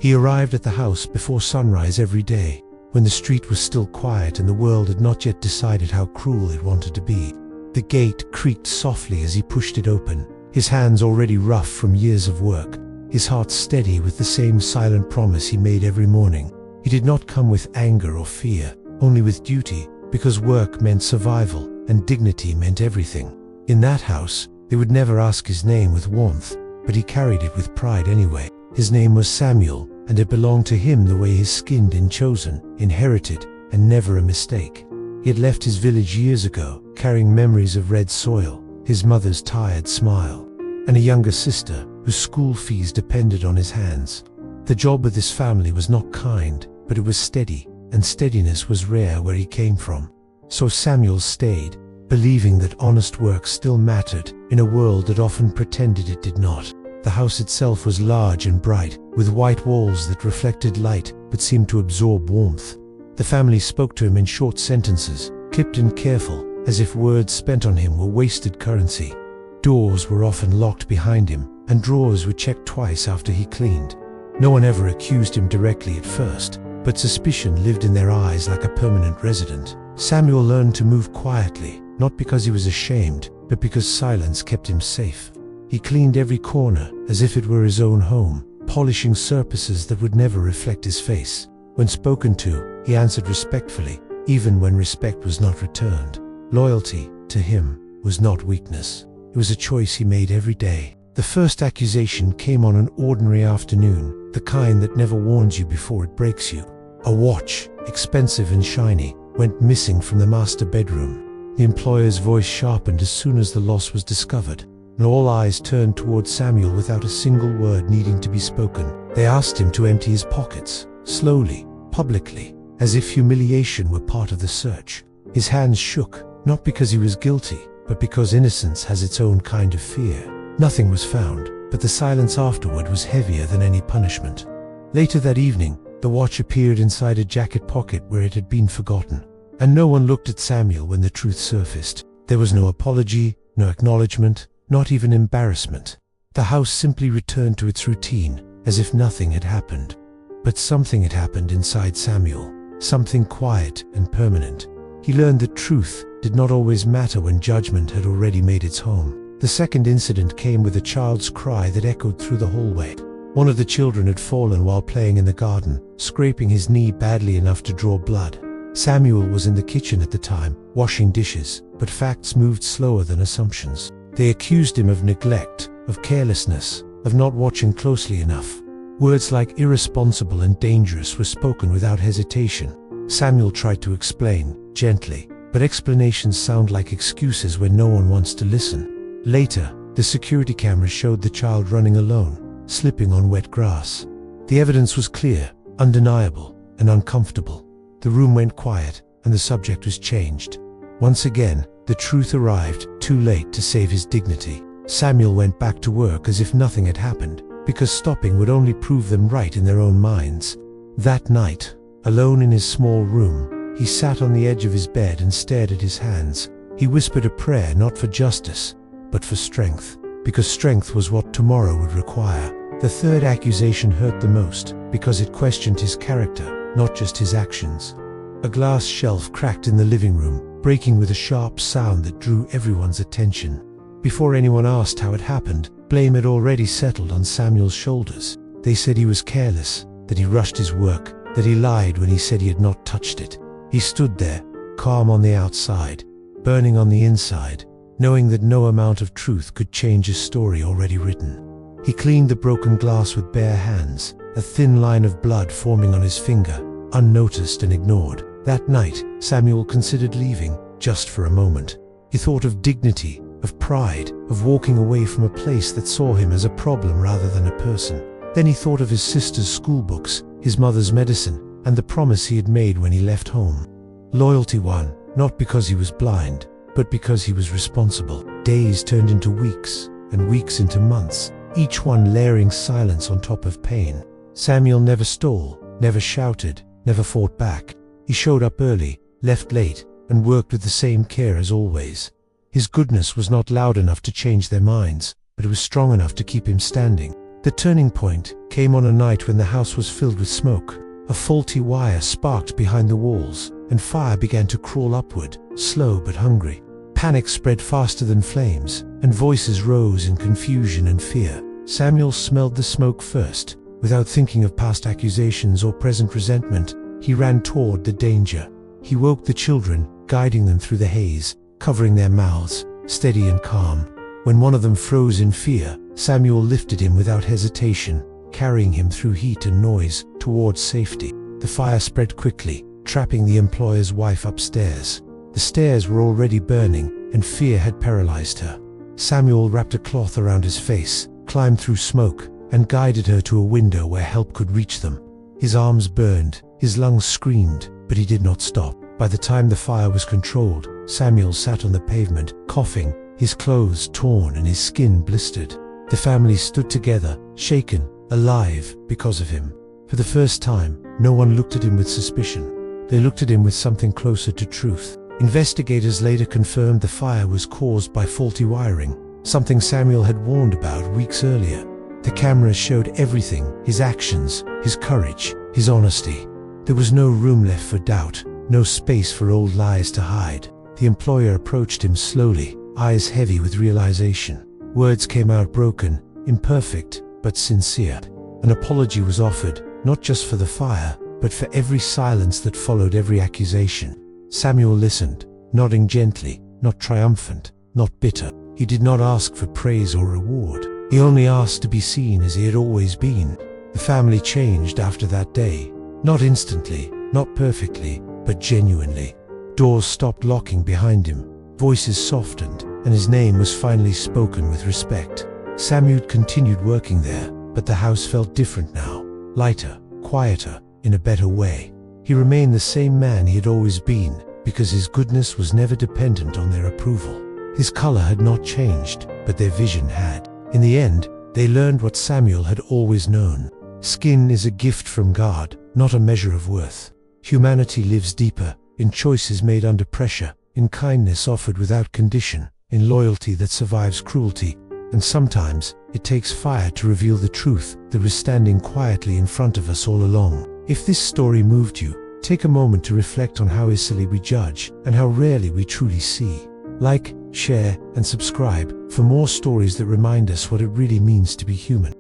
He arrived at the house before sunrise every day, when the street was still quiet and the world had not yet decided how cruel it wanted to be. The gate creaked softly as he pushed it open, his hands already rough from years of work, his heart steady with the same silent promise he made every morning. He did not come with anger or fear, only with duty, because work meant survival and dignity meant everything. In that house, they would never ask his name with warmth, but he carried it with pride anyway. His name was Samuel, and it belonged to him the way his skin been chosen, inherited, and never a mistake. He had left his village years ago, carrying memories of red soil, his mother's tired smile, and a younger sister whose school fees depended on his hands. The job with his family was not kind, but it was steady, and steadiness was rare where he came from. So Samuel stayed, believing that honest work still mattered in a world that often pretended it did not. The house itself was large and bright, with white walls that reflected light but seemed to absorb warmth. The family spoke to him in short sentences, clipped and careful, as if words spent on him were wasted currency. Doors were often locked behind him, and drawers were checked twice after he cleaned. No one ever accused him directly at first, but suspicion lived in their eyes like a permanent resident. Samuel learned to move quietly, not because he was ashamed, but because silence kept him safe. He cleaned every corner as if it were his own home, polishing surfaces that would never reflect his face. When spoken to, he answered respectfully, even when respect was not returned. Loyalty, to him, was not weakness. It was a choice he made every day. The first accusation came on an ordinary afternoon, the kind that never warns you before it breaks you. A watch, expensive and shiny, went missing from the master bedroom. The employer's voice sharpened as soon as the loss was discovered, and all eyes turned toward Samuel without a single word needing to be spoken. They asked him to empty his pockets, slowly, publicly, as if humiliation were part of the search. His hands shook, not because he was guilty, but because innocence has its own kind of fear. Nothing was found, but the silence afterward was heavier than any punishment. Later that evening, the watch appeared inside a jacket pocket where it had been forgotten, and no one looked at Samuel when the truth surfaced. There was no apology, no acknowledgement, not even embarrassment. The house simply returned to its routine, as if nothing had happened. But something had happened inside Samuel, something quiet and permanent. He learned that truth did not always matter when judgment had already made its home. The second incident came with a child's cry that echoed through the hallway. One of the children had fallen while playing in the garden, scraping his knee badly enough to draw blood. Samuel was in the kitchen at the time, washing dishes, but facts moved slower than assumptions. They accused him of neglect, of carelessness, of not watching closely enough. Words like irresponsible and dangerous were spoken without hesitation. Samuel tried to explain, gently, but explanations sound like excuses when no one wants to listen. Later, the security cameras showed the child running alone, slipping on wet grass. The evidence was clear, undeniable, and uncomfortable. The room went quiet, and the subject was changed. Once again, the truth arrived, too late to save his dignity. Samuel went back to work as if nothing had happened, because stopping would only prove them right in their own minds. That night, alone in his small room, he sat on the edge of his bed and stared at his hands. He whispered a prayer not for justice, but for strength, because strength was what tomorrow would require. The third accusation hurt the most, because it questioned his character, not just his actions. A glass shelf cracked in the living room, breaking with a sharp sound that drew everyone's attention. Before anyone asked how it happened, blame had already settled on Samuel's shoulders. They said he was careless, that he rushed his work, that he lied when he said he had not touched it. He stood there, calm on the outside, burning on the inside, knowing that no amount of truth could change a story already written. He cleaned the broken glass with bare hands, a thin line of blood forming on his finger, unnoticed and ignored. That night, Samuel considered leaving, just for a moment. He thought of dignity, of pride, of walking away from a place that saw him as a problem rather than a person. Then he thought of his sister's school books, his mother's medicine, and the promise he had made when he left home. Loyalty won, not because he was blind, but because he was responsible. Days turned into weeks, and weeks into months, each one layering silence on top of pain. Samuel never stole, never shouted, never fought back. He showed up early, left late, and worked with the same care as always. His goodness was not loud enough to change their minds, but it was strong enough to keep him standing. The turning point came on a night when the house was filled with smoke. A faulty wire sparked behind the walls, and fire began to crawl upward, slow but hungry. Panic spread faster than flames, and voices rose in confusion and fear. Samuel smelled the smoke first. Without thinking of past accusations or present resentment, he ran toward the danger. He woke the children, guiding them through the haze, covering their mouths, steady and calm. When one of them froze in fear, Samuel lifted him without hesitation, carrying him through heat and noise towards safety. The fire spread quickly, trapping the employer's wife upstairs. The stairs were already burning, and fear had paralyzed her. Samuel wrapped a cloth around his face, climbed through smoke, and guided her to a window where help could reach them. His arms burned, his lungs screamed, but he did not stop. By the time the fire was controlled, Samuel sat on the pavement, coughing, his clothes torn and his skin blistered. The family stood together, shaken, alive because of him. For the first time, no one looked at him with suspicion. They looked at him with something closer to truth. Investigators later confirmed the fire was caused by faulty wiring, something Samuel had warned about weeks earlier. The cameras showed everything, his actions, his courage, his honesty. There was no room left for doubt, no space for old lies to hide. The employer approached him slowly, eyes heavy with realization. Words came out broken, imperfect, but sincere. An apology was offered, not just for the fire, but for every silence that followed every accusation. Samuel listened, nodding gently, not triumphant, not bitter. He did not ask for praise or reward. He only asked to be seen as he had always been. The family changed after that day. Not instantly, not perfectly, but genuinely. Doors stopped locking behind him. Voices softened, and his name was finally spoken with respect. Samuel continued working there, but the house felt different now. Lighter, quieter, in a better way. He remained the same man he had always been, because his goodness was never dependent on their approval. His color had not changed, but their vision had. In the end, they learned what Samuel had always known. Skin is a gift from God, not a measure of worth. Humanity lives deeper, in choices made under pressure, in kindness offered without condition, in loyalty that survives cruelty. And sometimes, it takes fire to reveal the truth that was standing quietly in front of us all along. If this story moved you, take a moment to reflect on how easily we judge, and how rarely we truly see. Like, share, and subscribe for more stories that remind us what it really means to be human.